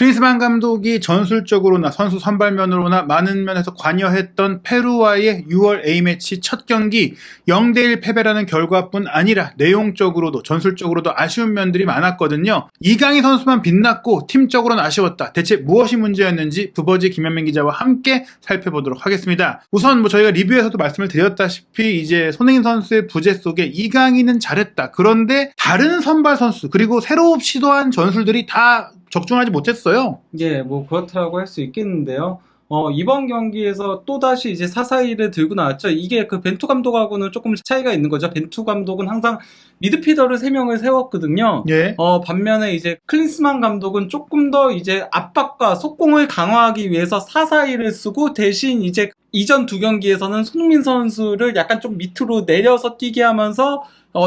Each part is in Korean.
클린스만 감독이 전술적으로나 선수 선발면으로나 많은 면에서 관여했던 페루와의 6월 A매치 첫 경기 0대1 패배라는 결과뿐 아니라 내용적으로도 전술적으로도 아쉬운 면들이 많았거든요. 이강인 선수만 빛났고 팀적으로는 아쉬웠다. 대체 무엇이 문제였는지 부버지 김현민 기자와 함께 살펴보도록 하겠습니다. 우선 저희가 리뷰에서도 말씀을 드렸다시피 이제 손흥민 선수의 부재 속에 이강인은 잘했다. 그런데 다른 선발 선수 그리고 새로 시도한 전술들이 다 적중하지 못했어요. 예, 뭐 그렇다고 할 수 있겠는데요. 이번 경기에서 또다시 이제 사사이를 들고 나왔죠. 이게 그 벤투 감독하고는 조금 차이가 있는 거죠. 벤투 감독은 항상 미드필더를 3명을 세웠거든요. 예. 반면에 이제 클린스만 감독은 조금 더 이제 압박과 속공을 강화하기 위해서 사사이를 쓰고 대신 이제 이전 두 경기에서는 손흥민 선수를 약간 좀 밑으로 내려서 뛰게 하면서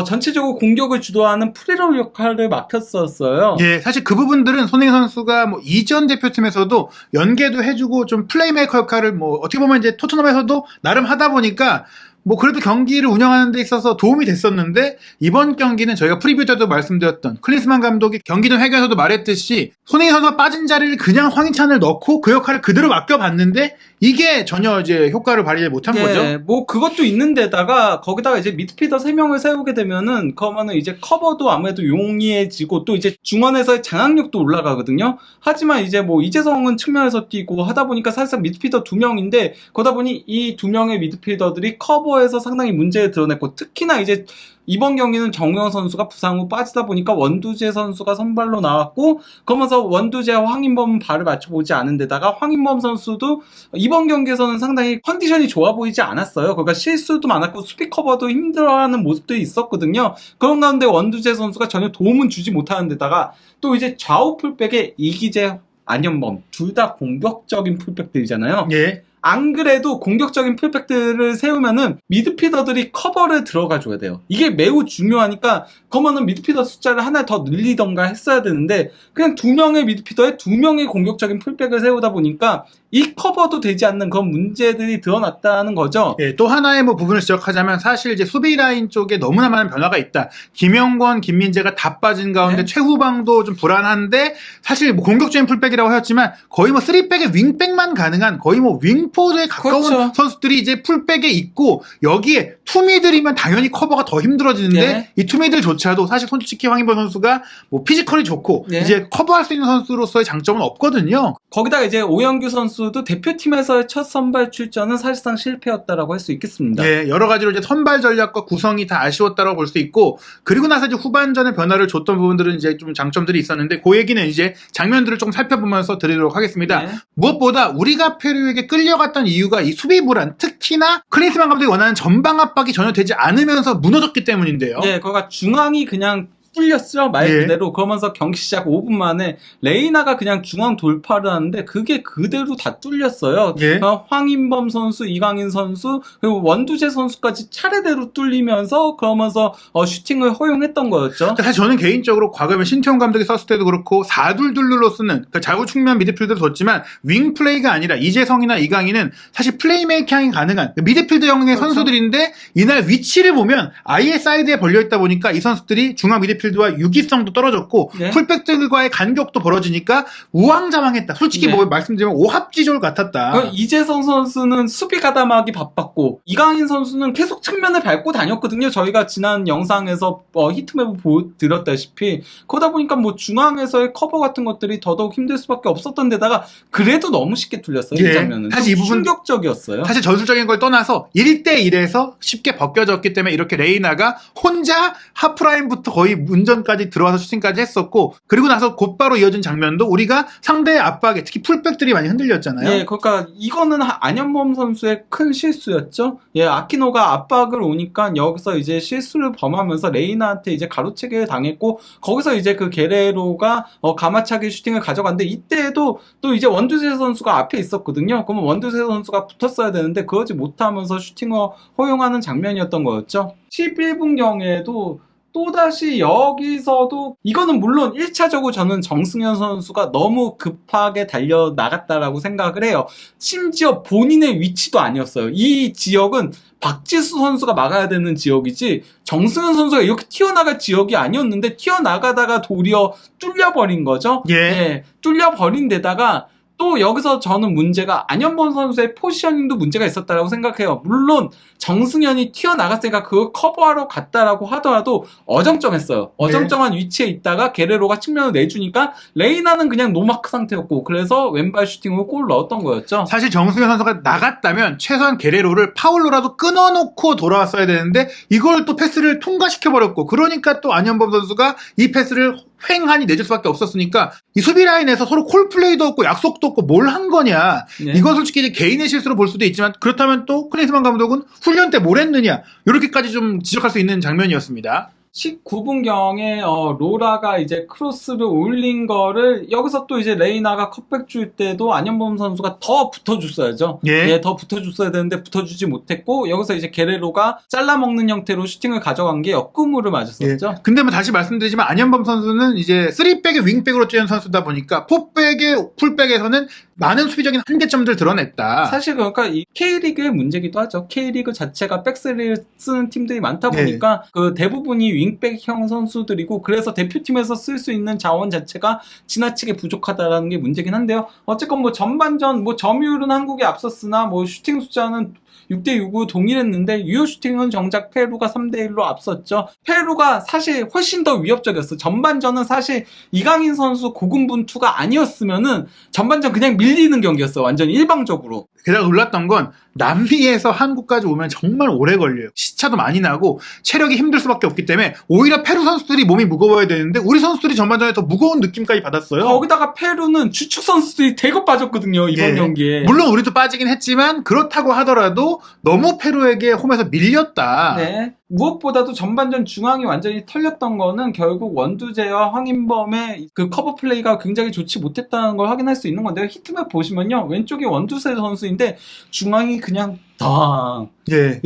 전체적으로 공격을 주도하는 프리롤 역할을 맡겼었어요. 예, 사실 그 부분들은 손흥민 선수가 뭐 이전 대표팀에서도 연계도 해주고 좀 플레이메이커 역할을 뭐 어떻게 보면 이제 토트넘에서도 나름 하다 보니까 뭐 그래도 경기를 운영하는 데 있어서 도움이 됐었는데 이번 경기는 저희가 프리뷰 때도 말씀드렸던 클린스만 감독이 경기 전 회견에서도 말했듯이 손흥민 선수가 빠진 자리를 그냥 황희찬을 넣고 그 역할을 그대로 맡겨봤는데 이게 전혀 이제 효과를 발휘하지 못한 거죠. 뭐 그것도 있는데다가 거기다가 이제 미드필더 3명을 세우게 되면은 그러면은 이제 커버도 아무래도 용이해지고 또 이제 중원에서의 장악력도 올라가거든요. 하지만 이제 뭐 이재성은 측면에서 뛰고 하다 보니까 사실상 미드필더 2명인데 그러다 보니 이 2명의 미드필더들이 커버에서 상당히 문제를 드러냈고 특히나 이제 이번 경기는 정우영 선수가 부상 후 빠지다 보니까 원두재 선수가 선발로 나왔고 그러면서 원두재와 황인범은 발을 맞춰보지 않은 데다가 황인범 선수도 이번 경기에서는 상당히 컨디션이 좋아 보이지 않았어요. 그러니까 실수도 많았고 수비 커버도 힘들어하는 모습들이 있었거든요. 그런 가운데 원두재 선수가 전혀 도움은 주지 못하는 데다가 또 이제 좌우 풀백에 이기재, 안현범 둘 다 공격적인 풀백들이잖아요. 예. 안 그래도 공격적인 풀백들을 세우면은 미드필더들이 커버를 들어가줘야 돼요. 이게 매우 중요하니까 그러면은 미드필더 숫자를 하나 더 늘리던가 했어야 되는데 그냥 2명의 미드필더에 2명의 공격적인 풀백을 세우다 보니까 이 커버도 되지 않는 그런 문제들이 드러났다는 거죠. 예, 또 하나의 뭐 부분을 지적하자면 사실 이제 수비 라인 쪽에 너무나 많은 변화가 있다. 김영권, 김민재가 다 빠진 가운데 네. 최후방도 좀 불안한데 사실 뭐 공격적인 풀백이라고 하였지만 거의 뭐 3백에 윙백만 가능한 거의 뭐 윙포드에 가까운 그렇죠. 선수들이 이제 풀백에 있고 여기에 투미들이면 당연히 커버가 더 힘들어지는데 네. 이 투미들조차도 사실 솔직히 황인범 선수가 뭐 피지컬이 좋고 네. 이제 커버할 수 있는 선수로서의 장점은 없거든요. 거기다가 이제 오영규 선수도 대표팀에서의 첫 선발 출전은 사실상 실패였다라고 할 수 있겠습니다. 예, 여러 가지로 이제 선발 전략과 구성이 다 아쉬웠다라고 볼 수 있고, 그리고 나서 이제 후반전에 변화를 줬던 부분들은 이제 좀 장점들이 있었는데, 그 얘기는 이제 장면들을 조금 살펴보면서 드리도록 하겠습니다. 네. 무엇보다 우리가 페루에게 끌려갔던 이유가 이 수비 불안, 특히나 클린스만 감독이 원하는 전방 압박이 전혀 되지 않으면서 무너졌기 때문인데요. 예, 거기가 중앙이 그냥 뚫렸어요. 말 예. 그대로. 그러면서 경기 시작 5분 만에 레이나가 그냥 중앙 돌파를 하는데 그게 그대로 다 뚫렸어요. 예. 황인범 선수, 이강인 선수, 그리고 원두재 선수까지 차례대로 뚫리면서 그러면서 슈팅을 허용했던 거였죠. 사실 저는 개인적으로 과거에 신태용 감독이 썼을 때도 그렇고 4-2-2로 쓰는 그러니까 좌우 측면 미드필드를 뒀지만 윙 플레이가 아니라 이재성이나 이강인은 사실 플레이메이킹이 가능한 미드필드형의 그렇죠. 선수들인데 이날 위치를 보면 아예 사이드에 벌려있다 보니까 이 선수들이 중앙 미드필드와 유기성도 떨어졌고 네. 풀백들과의 간격도 벌어지니까 우왕좌왕했다. 솔직히 네. 뭐 말씀드리면 오합지졸 같았다. 이재성 선수는 수비 가담하기 바빴고 이강인 선수는 계속 측면을 밟고 다녔거든요. 저희가 지난 영상에서 히트맵을 보여드렸다시피 그러다 보니까 뭐 중앙에서의 커버 같은 것들이 더더욱 힘들 수밖에 없었던 데다가 그래도 너무 쉽게 뚫렸어요. 예. 이 장면은. 사실 이 부분 충격적이었어요. 사실 전술적인 걸 떠나서 1대1에서 쉽게 벗겨졌기 때문에 이렇게 레이나가 혼자 하프라인부터 거의 운전까지 들어와서 슈팅까지 했었고 그리고 나서 곧바로 이어진 장면도 우리가 상대의 압박에 특히 풀백들이 많이 흔들렸잖아요. 예, 그러니까 이거는 안현범 선수의 큰 실수였죠. 예, 아키노가 압박을 오니까 여기서 이제 실수를 범하면서 레이나한테 이제 가로채기를 당했고 거기서 이제 그 게레로가 가마차기 슈팅을 가져갔는데 이때에도 또 이제 원두재 선수가 앞에 있었거든요. 그러면 원두재 선수가 붙었어야 되는데 그러지 못하면서 슈팅을 허용하는 장면이었던 거였죠. 11분경에도 또다시 여기서도 이거는 물론 1차적으로 저는 정승현 선수가 너무 급하게 달려나갔다라고 생각을 해요. 심지어 본인의 위치도 아니었어요. 이 지역은 박지수 선수가 막아야 되는 지역이지 정승현 선수가 이렇게 튀어나갈 지역이 아니었는데 튀어나가다가 도리어 뚫려버린 거죠. 예. 뚫려버린 데다가 또 여기서 저는 문제가 안현범 선수의 포지셔닝도 문제가 있었다고 생각해요. 물론 정승현이 튀어나갔으니까 그걸 커버하러 갔다라고 하더라도 어정쩡했어요. 어정쩡한 위치에 있다가 게레로가 측면을 내주니까 레이나는 그냥 노마크 상태였고 그래서 왼발 슈팅으로 골을 넣었던 거였죠. 사실 정승현 선수가 나갔다면 최소한 게레로를 파울로라도 끊어놓고 돌아왔어야 되는데 이걸 또 패스를 통과시켜버렸고 그러니까 또 안현범 선수가 이 패스를 횡하니 내줄 수밖에 없었으니까 이 수비 라인에서 서로 콜플레이도 없고 약속도 없고 뭘 한 거냐. 네. 이건 솔직히 이제 개인의 실수로 볼 수도 있지만 그렇다면 또 클린스만 감독은 훈련 때 뭘 했느냐 이렇게까지 좀 지적할 수 있는 장면이었습니다. 19분경에 로라가 이제 크로스를 올린 거를 여기서 또 이제 레이나가 컵백 줄 때도 안현범 선수가 더 붙어줬어야죠. 예. 더 붙어줬어야 되는데 붙어주지 못했고 여기서 이제 게레로가 잘라먹는 형태로 슈팅을 가져간 게 역구무를 맞았었죠. 근데 뭐 다시 말씀드리지만 안현범 선수는 이제 3백의 윙백으로 뛰는 선수다 보니까 4백의 풀백에서는 많은 수비적인 한계점들을 드러냈다. 사실 그러니까 이 K리그의 문제기도 하죠. K리그 자체가 백스를 쓰는 팀들이 많다 보니까 그 대부분이 윙백형 선수들이고 그래서 대표팀에서 쓸 수 있는 자원 자체가 지나치게 부족하다라는 게 문제긴 한데요. 어쨌건 뭐 전반전 뭐 점유율은 한국이 앞섰으나 뭐 슈팅 숫자는 6대6로 동일했는데 유효 슈팅은 정작 페루가 3대1로 앞섰죠. 페루가 사실 훨씬 더 위협적이었어. 전반전은 사실 이강인 선수 고군분투가 아니었으면은 전반전 그냥 밀리는 경기였어. 완전 일방적으로. 게다가 놀랐던 건 남미에서 한국까지 오면 정말 오래 걸려요. 시차도 많이 나고 체력이 힘들 수밖에 없기 때문에 오히려 페루 선수들이 몸이 무거워야 되는데 우리 선수들이 전반전에 더 무거운 느낌까지 받았어요. 거기다가 페루는 주축 선수들이 대거 빠졌거든요. 이번 경기에. 물론 우리도 빠지긴 했지만 그렇다고 하더라도 너무 페루에게 홈에서 밀렸다. 네. 무엇보다도 전반전 중앙이 완전히 털렸던 거는 결국 원두재와 황인범의 그 커버 플레이가 굉장히 좋지 못했다는 걸 확인할 수 있는 건데요. 히트맵 보시면요. 왼쪽이 원두재 선수인데 중앙이 그냥 당.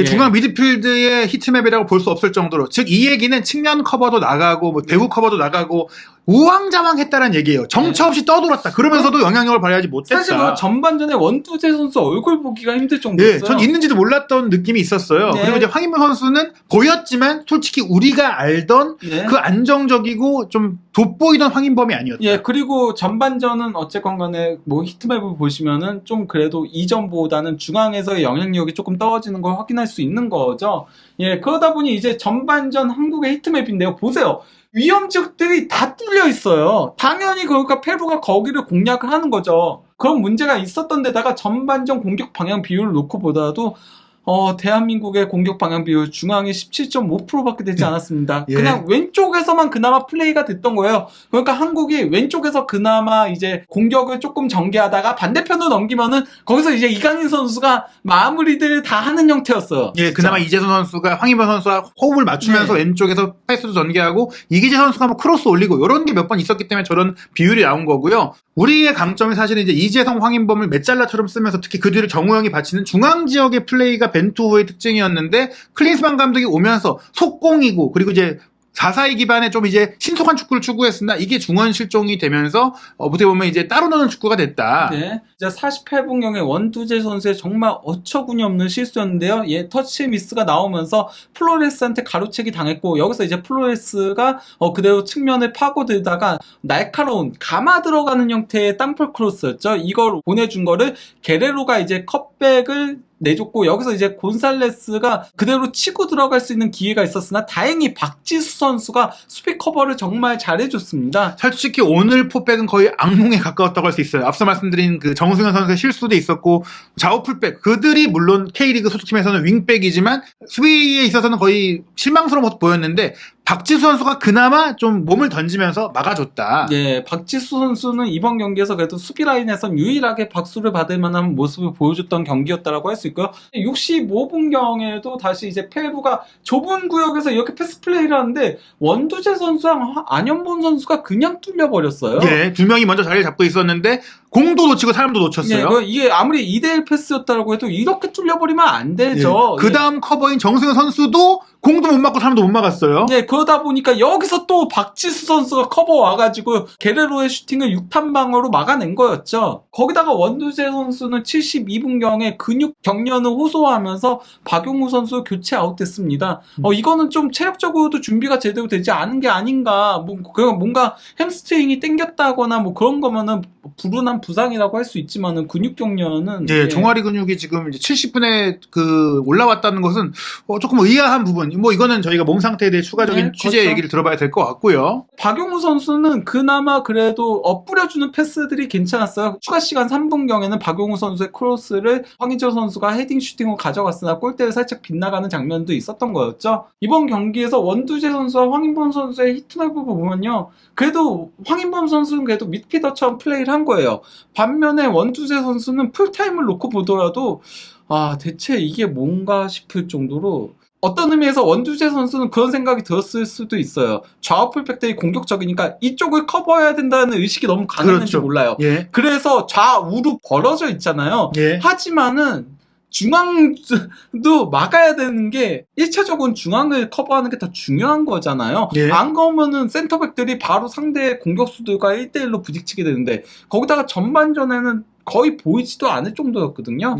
중앙 미드필드의 히트맵이라고 볼 수 없을 정도로 즉 이 얘기는 측면 커버도 나가고 뭐 대구 커버도 나가고 우왕좌왕했다는 얘기예요. 정처 없이 떠돌았다. 그러면서도 영향력을 발휘하지 못했다. 사실 그 전반전에 원두재 선수 얼굴 보기가 힘들 정도였어요. 전 있는지도 몰랐던 느낌이 있었어요. 그리고 이제 황인범 선수는 보였지만 솔직히 우리가 알던 그 안정적이고 좀 돋보이던 황인범이 아니었다. 그리고 전반전은 어쨌건 간에 뭐 히트맵을 보시면은 좀 그래도 이전보다는 중앙에서의 영향력이 조금 떨어지는 걸 확인할 수 있는 거죠. 그러다 보니 이제 전반전 한국의 히트맵인데요. 보세요. 위험지역들이 다 뚫려 있어요. 당연히 그러니까 페루가 거기를 공략을 하는 거죠. 그런 문제가 있었던 데다가 전반전 공격 방향 비율을 놓고 보더라도 대한민국의 공격 방향 비율 중앙이 17.5%밖에 되지 않았습니다. 그냥 왼쪽에서만 그나마 플레이가 됐던 거예요. 그러니까 한국이 왼쪽에서 그나마 이제 공격을 조금 전개하다가 반대편으로 넘기면은 거기서 이제 이강인 선수가 마무리들을 다 하는 형태였어요. 그나마 이재선 선수가 황인범 선수와 호흡을 맞추면서 왼쪽에서 패스도 전개하고 이기재 선수가 뭐 크로스 올리고 이런 게 몇 번 있었기 때문에 저런 비율이 나온 거고요. 우리의 강점이 사실은 이제 이재성, 황인범을 메잘라처럼 쓰면서 특히 그 뒤를 정우영이 바치는 중앙 지역의 플레이가 벤투호의 특징이었는데 클린스만 감독이 오면서 속공이고 그리고 이제 4-4-2 기반의 좀 이제 신속한 축구를 추구했으나 이게 중원 실종이 되면서 어떻게 보면 이제 따로 노는 축구가 됐다. 이제 48분경에 원두재 선수의 정말 어처구니 없는 실수였는데요. 터치 미스가 나오면서 플로레스한테 가로채기 당했고 여기서 이제 플로레스가 그대로 측면을 파고들다가 날카로운 감아 들어가는 형태의 땅볼 크로스였죠. 이걸 보내준 거를 게레로가 이제 컵백을 내줬고 여기서 이제 곤살레스가 그대로 치고 들어갈 수 있는 기회가 있었으나 다행히 박지수 선수가 수비 커버를 정말 잘해줬습니다. 솔직히 오늘 포백은 거의 악몽에 가까웠다고 할 수 있어요. 앞서 말씀드린 그 정승현 선수의 실수도 있었고 좌우 풀백 그들이 물론 K리그 소속팀에서는 윙백이지만 수비에 있어서는 거의 실망스러운 모습 보였는데 박지수 선수가 그나마 좀 몸을 던지면서 막아줬다. 박지수 선수는 이번 경기에서 그래도 수비 라인에선 유일하게 박수를 받을 만한 모습을 보여줬던 경기였다라고 할 수 있고요. 65분경에도 다시 이제 페루가 좁은 구역에서 이렇게 패스 플레이를 하는데 원두재 선수랑 안현범 선수가 그냥 뚫려버렸어요. 두 명이 먼저 자리를 잡고 있었는데 공도 놓치고 사람도 놓쳤어요. 이게 아무리 2대1 패스였다고 해도 이렇게 뚫려버리면 안 되죠. 그 다음 커버인 정승현 선수도 공도 못 맞고 사람도 못 막았어요. 그러다 보니까 여기서 또 박지수 선수가 커버 와가지고 게레로의 슈팅을 6탄방어로 막아낸 거였죠. 거기다가 원두재 선수는 72분경에 근육 경련을 호소하면서 박용우 선수 교체 아웃됐습니다. 이거는 좀 체력적으로도 준비가 제대로 되지 않은 게 아닌가. 뭔가 햄스트링이 땡겼다거나 뭐 그런 거면은 불운한 부상이라고 할 수 있지만은 근육 경련은 종아리 근육이 지금 이제 70분에 올라왔다는 것은 조금 의아한 부분. 뭐 이거는 저희가 몸 상태에 대해 추가적인 취재 그렇죠. 얘기를 들어봐야 될 것 같고요. 박용우 선수는 그나마 그래도 뿌려주는 패스들이 괜찮았어요. 추가 시간 3분경에는 박용우 선수의 크로스를 황희조 선수가 헤딩 슈팅으로 가져갔으나 골대를 살짝 빗나가는 장면도 있었던 거였죠. 이번 경기에서 원두재 선수와 황인범 선수의 히트맵을 보면요. 그래도 황인범 선수는 그래도 미드필더처럼 플레이를 한 거예요. 반면에 원두재 선수는 풀타임을 놓고 보더라도 대체 이게 뭔가 싶을 정도로 어떤 의미에서 원두재 선수는 그런 생각이 들었을 수도 있어요. 좌우 풀백들이 공격적이니까 이쪽을 커버해야 된다는 의식이 너무 강했는지 그렇죠. 몰라요. 그래서 좌우로 벌어져 있잖아요. 하지만은 중앙도 막아야 되는 게 1차적으로는 중앙을 커버하는 게 더 중요한 거잖아요. 안 그러면은 센터백들이 바로 상대 공격수들과 1대1로 부딪히게 되는데 거기다가 전반전에는 거의 보이지도 않을 정도였거든요.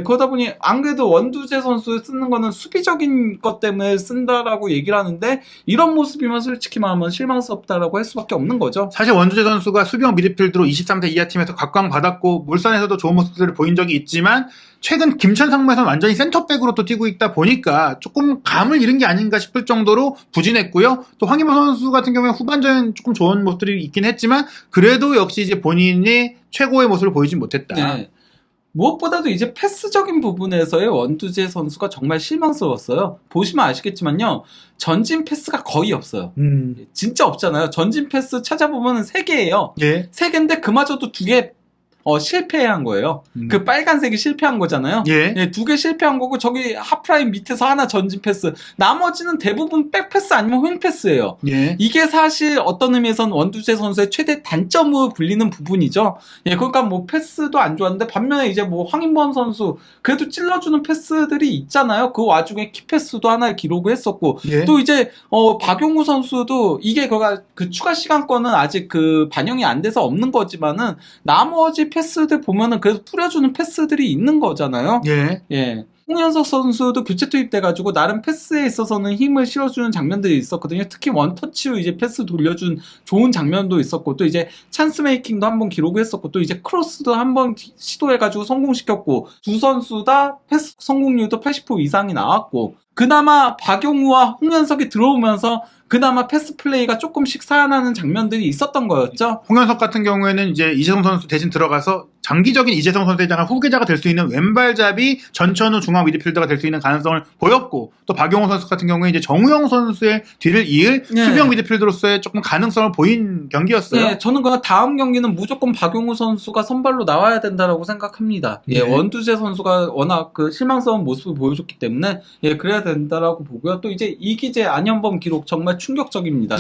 그러다 보니 안 그래도 원두재 선수 쓰는 거는 수비적인 것 때문에 쓴다라고 얘기를 하는데 이런 모습이면 솔직히 말하면 실망스럽다라고 할 수밖에 없는 거죠. 사실 원두재 선수가 수비형 미드필드로 23세 이하 팀에서 각광받았고 물산에서도 좋은 모습들을 보인 적이 있지만 최근 김천 상무에서는 완전히 센터백으로 또 뛰고 있다 보니까 조금 감을 잃은 게 아닌가 싶을 정도로 부진했고요. 또 황희범 선수 같은 경우에 후반전엔 조금 좋은 모습들이 있긴 했지만 그래도 역시 이제 본인이 최고의 모습을 보이진 못했다. 무엇보다도 이제 패스적인 부분에서의 원두재 선수가 정말 실망스러웠어요. 보시면 아시겠지만요. 전진 패스가 거의 없어요. 진짜 없잖아요. 전진 패스 찾아보면 3개예요. 3개인데 그마저도 2개 실패한 거예요. 그 빨간색이 실패한 거잖아요. 2개 실패한 거고 저기 하프라인 밑에서 하나 전진 패스. 나머지는 대부분 백패스 아니면 윙패스예요. 이게 사실 어떤 의미에서는 원두재 선수의 최대 단점으로 불리는 부분이죠. 그러니까 뭐 패스도 안 좋았는데 반면에 이제 뭐 황인범 선수 그래도 찔러주는 패스들이 있잖아요. 그 와중에 키패스도 하나 기록을 했었고 또 이제 박용우 선수도 이게 그 추가 시간권은 아직 그 반영이 안 돼서 없는 거지만은 나머지 패스들 보면은 그래도 뿌려주는 패스들이 있는 거잖아요. 홍현석 선수도 교체 투입돼가지고 나름 패스에 있어서는 힘을 실어주는 장면들이 있었거든요. 특히 원터치로 이제 패스 돌려준 좋은 장면도 있었고 또 이제 찬스 메이킹도 한번 기록을 했었고 또 이제 크로스도 한번 시도해가지고 성공시켰고 두 선수 다 패스 성공률도 80% 이상이 나왔고 그나마 박용우와 홍현석이 들어오면서 그나마 패스 플레이가 조금씩 살아나는 장면들이 있었던 거였죠. 홍현석 같은 경우에는 이제 이재성 선수 대신 들어가서 장기적인 이재성 선수에 대한 후계자가 될 수 있는 왼발잡이 전천후 중앙 미드필더가 될 수 있는 가능성을 보였고 또 박용호 선수 같은 경우에 이제 정우영 선수의 뒤를 이을 수비형 미드필더로서의 조금 가능성을 보인 경기였어요. 저는 그 다음 경기는 무조건 박용호 선수가 선발로 나와야 된다라고 생각합니다. 원두재 선수가 워낙 그 실망스러운 모습을 보여줬기 때문에 그래야 된다라고 보고요. 또 이제 이기재 안현범 기록 정말 충격적입니다.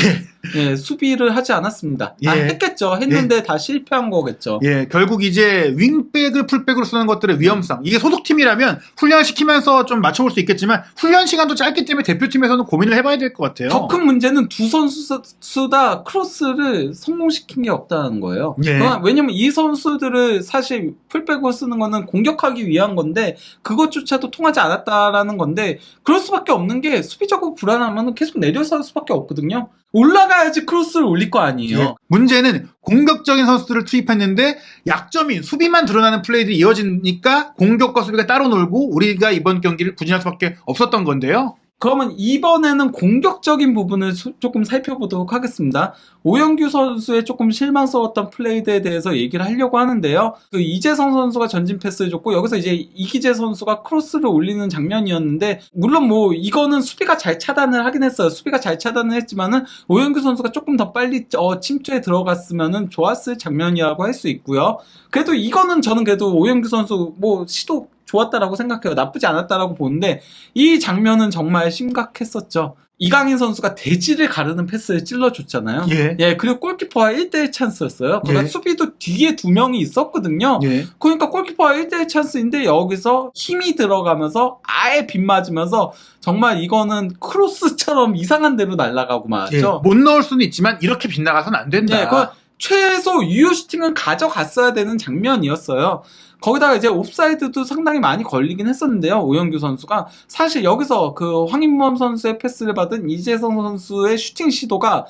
수비를 하지 않았습니다. 했겠죠. 했는데 다 실패한 거겠죠. 결국 이제 윙백을 풀백으로 쓰는 것들의 위험성. 이게 소속팀이라면 훈련시키면서 좀 맞춰볼 수 있겠지만 훈련 시간도 짧기 때문에 대표팀에서는 고민을 해봐야 될 것 같아요. 더 큰 문제는 두 선수 다 크로스를 성공시킨 게 없다는 거예요. 왜냐면 이 선수들을 사실 풀백으로 쓰는 거는 공격하기 위한 건데 그것조차도 통하지 않았다라는 건데 그럴 수밖에 없는 게 수비적으로 불안하면 계속 내려서 할 수밖에 없거든요. 올라가야지 크로스를 올릴 거 아니에요. 문제는 공격적인 선수들을 투입했는데 약점인 수비만 드러나는 플레이들이 이어지니까 공격과 수비가 따로 놀고 우리가 이번 경기를 부진할 수밖에 없었던 건데요. 그러면 이번에는 공격적인 부분을 조금 살펴보도록 하겠습니다. 오영규 선수의 조금 실망스러웠던 플레이들에 대해서 얘기를 하려고 하는데요. 그 이재성 선수가 전진 패스를 줬고 여기서 이제 이기재 선수가 크로스를 올리는 장면이었는데 물론 뭐 이거는 수비가 잘 차단을 하긴 했어요. 수비가 잘 차단을 했지만은 오영규 선수가 조금 더 빨리 침투에 들어갔으면은 좋았을 장면이라고 할 수 있고요. 그래도 이거는 저는 그래도 오영규 선수 뭐 시도 좋았다라고 생각해요. 나쁘지 않았다라고 보는데 이 장면은 정말 심각했었죠. 이강인 선수가 대지를 가르는 패스를 찔러줬잖아요. 예. 그리고 골키퍼와 1대1 찬스였어요. 그러니까 예. 수비도 뒤에 2명이 있었거든요. 예. 그러니까 골키퍼와 1대1 찬스인데 여기서 힘이 들어가면서 아예 빗 맞으면서 정말 이거는 크로스처럼 이상한 데로 날아가고 예. 말았죠. 못 넣을 수는 있지만 이렇게 빗나가서는 안 된다. 그 최소 유효 슈팅은 가져갔어야 되는 장면이었어요. 거기다가 이제 옵사이드도 상당히 많이 걸리긴 했었는데요. 오영규 선수가 사실 여기서 그 황인범 선수의 패스를 받은 이재성 선수의 슈팅 시도가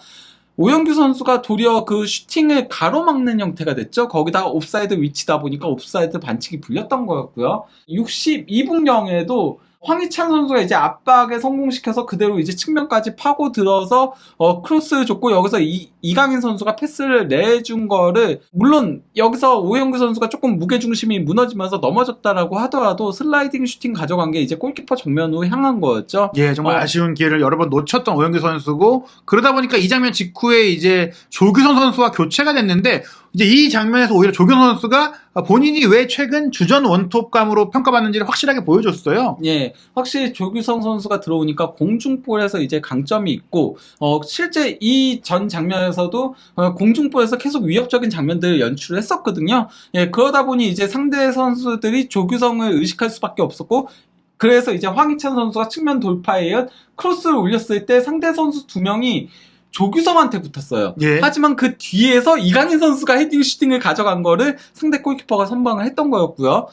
오영규 선수가 도리어 그 슈팅을 가로막는 형태가 됐죠. 거기다가 옵사이드 위치다 보니까 옵사이드 반칙이 불렸던 거였고요. 62분경에도 황희찬 선수가 이제 압박에 성공시켜서 그대로 이제 측면까지 파고 들어서 크로스를 줬고 여기서 이강인 선수가 패스를 내준 거를 물론 여기서 오영규 선수가 조금 무게중심이 무너지면서 넘어졌다라고 하더라도 슬라이딩 슈팅 가져간 게 이제 골키퍼 정면으로 향한 거였죠. 예, 정말 아쉬운 기회를 여러 번 놓쳤던 오영규 선수고 그러다 보니까 이 장면 직후에 이제 조규성 선수와 교체가 됐는데 이제 이 장면에서 오히려 조규성 선수가 본인이 왜 최근 주전 원톱감으로 평가받는지를 확실하게 보여줬어요. 예, 확실히 조규성 선수가 들어오니까 공중볼에서 이제 강점이 있고 실제 이 전 장면에서도 공중볼에서 계속 위협적인 장면들을 연출을 했었거든요. 예, 그러다 보니 이제 상대 선수들이 조규성을 의식할 수밖에 없었고 그래서 이제 황희찬 선수가 측면 돌파에 의한 크로스를 올렸을 때 상대 선수 2명이 조규성한테 붙었어요. 예. 하지만 그 뒤에서 이강인 선수가 헤딩 슈팅을 가져간 거를 상대 골키퍼가 선방을 했던 거였고요.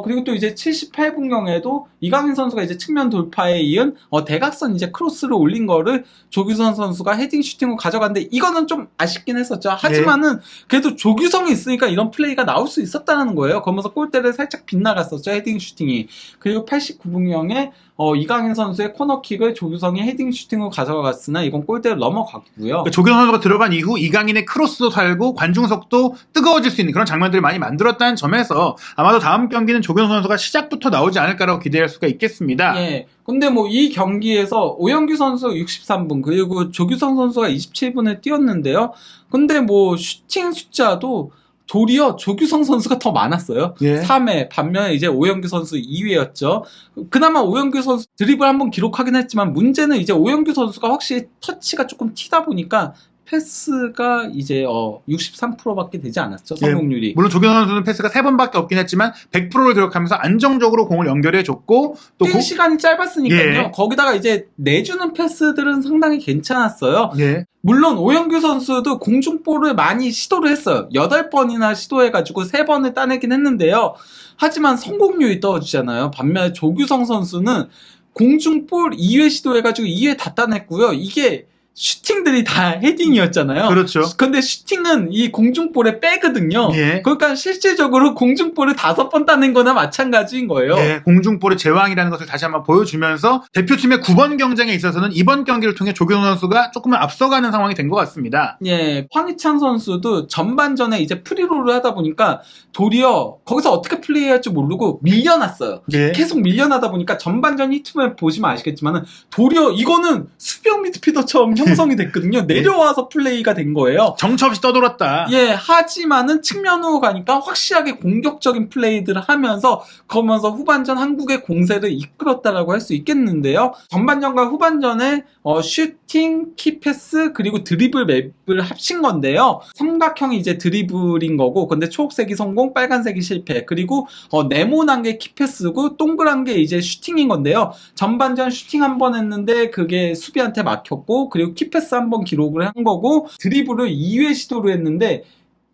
그리고 또 이제 78분경에도 이강인 선수가 이제 측면 돌파에 이은 대각선 이제 크로스를 올린 거를 조규성 선수가 헤딩 슈팅으로 가져갔는데 이거는 좀 아쉽긴 했었죠. 하지만은 그래도 조규성이 있으니까 이런 플레이가 나올 수 있었다는 거예요. 그러면서 골대를 살짝 빗나갔었죠. 헤딩 슈팅이. 그리고 89분경에 이강인 선수의 코너킥을 조규성이 헤딩 슈팅으로 가져갔으나 이건 골대를 넘어갔고요. 그러니까 조규성 선수가 들어간 이후 이강인의 크로스도 살고 관중석도 뜨거워질 수 있는 그런 장면들을 많이 만들었다는 점에서 아마도 다음 경기는 조규성 선수가 시작부터 나오지 않을까라고 기대할 수가 있겠습니다. 예. 근데 뭐 이 경기에서 오영규 선수 63분 그리고 조규성 선수가 27분에 뛰었는데요. 근데 뭐 슈팅 숫자도 도리어 조규성 선수가 더 많았어요. 예. 3회 반면에 이제 오영규 선수 2회였죠. 그나마 오영규 선수 드리블 한번 기록하긴 했지만 문제는 이제 오영규 선수가 확실히 터치가 조금 튀다 보니까 패스가 이제 63%밖에 되지 않았죠. 성공률이. 예, 물론 조규성 선수는 패스가 3번밖에 없긴 했지만 100%를 기록하면서 안정적으로 공을 연결해줬고 또 뛸 시간이 짧았으니까요. 예. 거기다가 이제 내주는 패스들은 상당히 괜찮았어요. 예. 물론 오영규 선수도 공중볼을 많이 시도를 했어요. 8번이나 시도해가지고 3번을 따내긴 했는데요. 하지만 성공률이 떨어지잖아요. 반면에 조규성 선수는 공중볼 2회 시도해가지고 2회 다 따냈고요. 이게 슈팅들이 다 헤딩이었잖아요. 그렇죠. 근데 슈팅은 이 공중볼에 빼거든요. 예. 그러니까 실질적으로 공중볼을 5번 따낸 거나 마찬가지인 거예요. 예, 공중볼의 제왕이라는 것을 다시 한번 보여주면서 대표팀의 9번 경쟁에 있어서는 이번 경기를 통해 조규성 선수가 조금은 앞서가는 상황이 된 것 같습니다. 예, 황희찬 선수도 전반전에 이제 프리롤을 하다 보니까 도리어 거기서 어떻게 플레이해야 할지 모르고 밀려났어요. 예. 계속 밀려나다 보니까 전반전 히트맵 보시면 아시겠지만은 도리어 이거는 수비형 미드필더처럼 형성이 됐거든요. 내려와서 플레이가 된 거예요. 정처 없이 떠돌았다. 예, 하지만은 측면으로 가니까 확실하게 공격적인 플레이들을 하면서 그러면서 후반전 한국의 공세를 이끌었다라고 할 수 있겠는데요. 전반전과 후반전에 슈팅, 키패스 그리고 드리블 맵을 합친 건데요. 삼각형이 이제 드리블인 거고 근데 초록색이 성공, 빨간색이 실패 그리고 네모난 게 키패스고 동그란 게 이제 슈팅인 건데요. 전반전 슈팅 한 번 했는데 그게 수비한테 막혔고 그리고 키패스 한 번 기록을 한 거고 드리블을 2회 시도를 했는데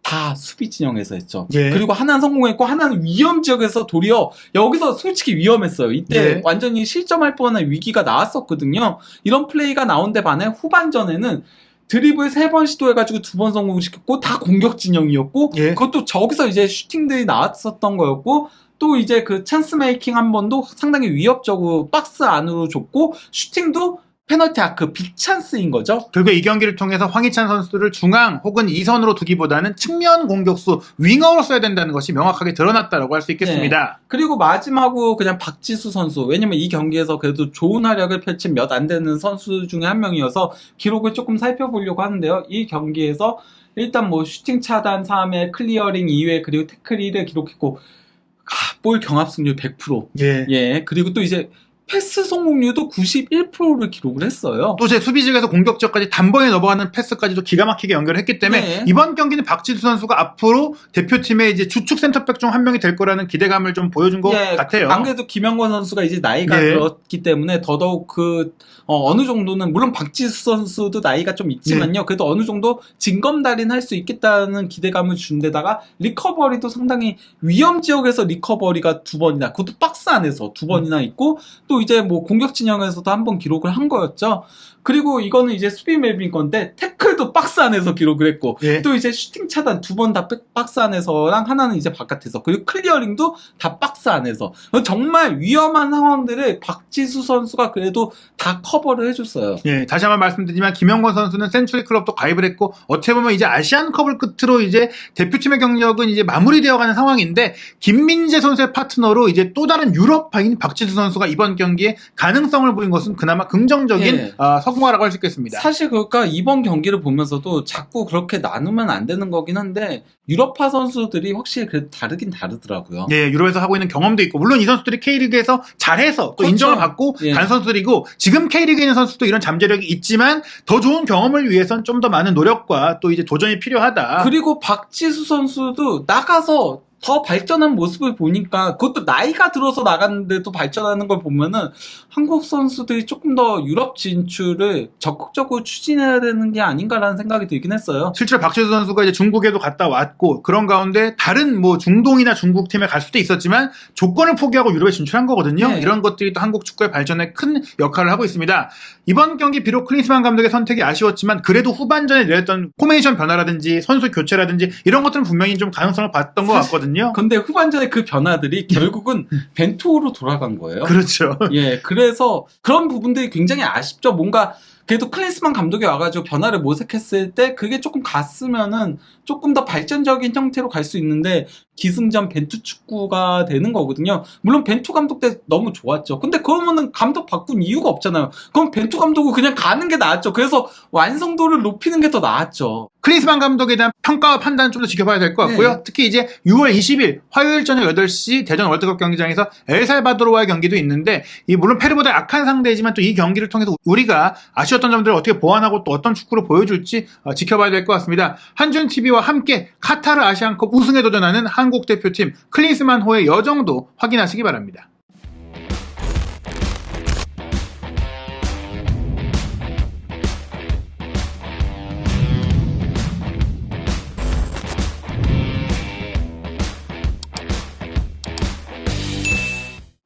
다 수비 진영에서 했죠. 예. 그리고 하나는 성공했고 하나는 위험 지역에서 도리어 여기서 솔직히 위험했어요. 이때 예. 완전히 실점할 뻔한 위기가 나왔었거든요. 이런 플레이가 나온데 반해 후반전에는 드리블 3번 시도해가지고 2번 성공시켰고 다 공격 진영이었고 예. 그것도 저기서 이제 슈팅들이 나왔었던 거였고 또 이제 그 찬스 메이킹 한 번도 상당히 위협적으로 박스 안으로 줬고 슈팅도 페널티 아크 빅찬스인 거죠. 결국 이 경기를 통해서 황희찬 선수를 중앙 혹은 2선으로 두기보다는 측면 공격수 윙어로 써야 된다는 것이 명확하게 드러났다고 할 수 있겠습니다. 그리고 마지막으로 그냥 박지수 선수. 왜냐면 이 경기에서 그래도 좋은 활약을 펼친 몇 안 되는 선수 중에 한 명이어서 기록을 조금 살펴보려고 하는데요. 이 경기에서 일단 뭐 슈팅 차단 3회, 클리어링 2회, 그리고 태클 1회 기록했고 볼 경합 승률 100%. 예. 예. 그리고 또 이제 패스 성공률도 91%를 기록을 했어요. 또 제 수비 지역에서 공격 지역까지 단번에 넘어가는 패스까지도 기가 막히게 연결을 했기 때문에 네. 이번 경기는 박지수 선수가 앞으로 대표팀의 이제 주축 센터백 중 한 명이 될 거라는 기대감을 좀 보여준 것 예, 같아요. 안 그래도 김영권 선수가 이제 나이가 네. 들었기 때문에 더더욱 어느 정도는 물론 박지수 선수도 나이가 좀 있지만요. 그래도 어느 정도 징검다리는 할 수 있겠다는 기대감을 준 데다가 리커버리도 상당히 위험 지역에서 리커버리가 2번이나 그것도 박스 안에서 2번이나 있고 또 이제 뭐 공격 진영에서도 한 번 기록을 한 거였죠. 그리고 이거는 이제 수비 맵인 건데 태클도 박스 안에서 기록을 했고 예. 또 이제 슈팅 차단 2번 다 박스 안에서랑 하나는 이제 바깥에서 그리고 클리어링도 다 박스 안에서 정말 위험한 상황들을 박지수 선수가 그래도 다 커버를 해줬어요. 예, 다시 한번 말씀드리지만 김영권 선수는 센츄리 클럽도 가입을 했고 어떻게 보면 이제 아시안컵을 끝으로 이제 대표팀의 경력은 이제 마무리되어가는 상황인데 김민재 선수의 파트너로 이제 또 다른 유럽파인 박지수 선수가 이번 경기에 가능성을 보인 것은 그나마 긍정적인 예. 성과라고 할 수 있겠습니다. 사실 그러니까 이번 경기를 보면서도 자꾸 그렇게 나누면 안 되는 거긴 한데 유럽파 선수들이 확실히 그래도 다르긴 다르더라고요. 예, 유럽에서 하고 있는 경험도 있고 물론 이 선수들이 K리그에서 잘해서 또 그렇죠. 인정을 받고 예. 간 선수들이고 지금 K리그에 있는 선수도 이런 잠재력이 있지만 더 좋은 경험을 위해선 좀 더 많은 노력과 또 이제 도전이 필요하다. 그리고 박지수 선수도 나가서 더 발전한 모습을 보니까 그것도 나이가 들어서 나갔는데도 발전하는 걸 보면은 한국 선수들이 조금 더 유럽 진출을 적극적으로 추진해야 되는 게 아닌가라는 생각이 들긴 했어요. 실제로 박지수 선수가 이제 중국에도 갔다 왔고 그런 가운데 다른 뭐 중동이나 중국 팀에 갈 수도 있었지만 조건을 포기하고 유럽에 진출한 거거든요. 네. 이런 것들이 또 한국 축구의 발전에 큰 역할을 하고 있습니다. 이번 경기 비록 클린스만 감독의 선택이 아쉬웠지만 그래도 후반전에 내렸던 포메이션 변화라든지 선수 교체라든지 이런 것들은 분명히 좀 가능성을 봤던 것 같거든요. 근데 후반전에 그 변화들이 결국은 벤투호로 돌아간 거예요. 그렇죠. 예, 그래서 그런 부분들이 굉장히 아쉽죠. 뭔가 그래도 클린스만 감독이 와가지고 변화를 모색했을 때 그게 조금 갔으면은 조금 더 발전적인 형태로 갈 수 있는데 기승전 벤투 축구가 되는 거거든요. 물론 벤투 감독 때 너무 좋았죠. 근데 그러면은 감독 바꾼 이유가 없잖아요. 그럼 벤투 감독은 그냥 가는 게 나았죠. 그래서 완성도를 높이는 게 더 나았죠. 클린스만 감독에 대한 평가와 판단은 좀 더 지켜봐야 될 것 같고요. 네. 특히 이제 6월 20일 화요일 저녁 8시 대전 월드컵 경기장에서 엘살바도르와의 경기도 있는데 물론 페루보다 약한 상대이지만 또 이 경기를 통해서 우리가 아쉬웠던 점들을 어떻게 보완하고 또 어떤 축구를 보여줄지 지켜봐야 될 것 같습니다. 한준TV와 함께 카타르 아시안컵 우승에 도전하는 한국 대표팀 클린스만호의 여정도 확인하시기 바랍니다.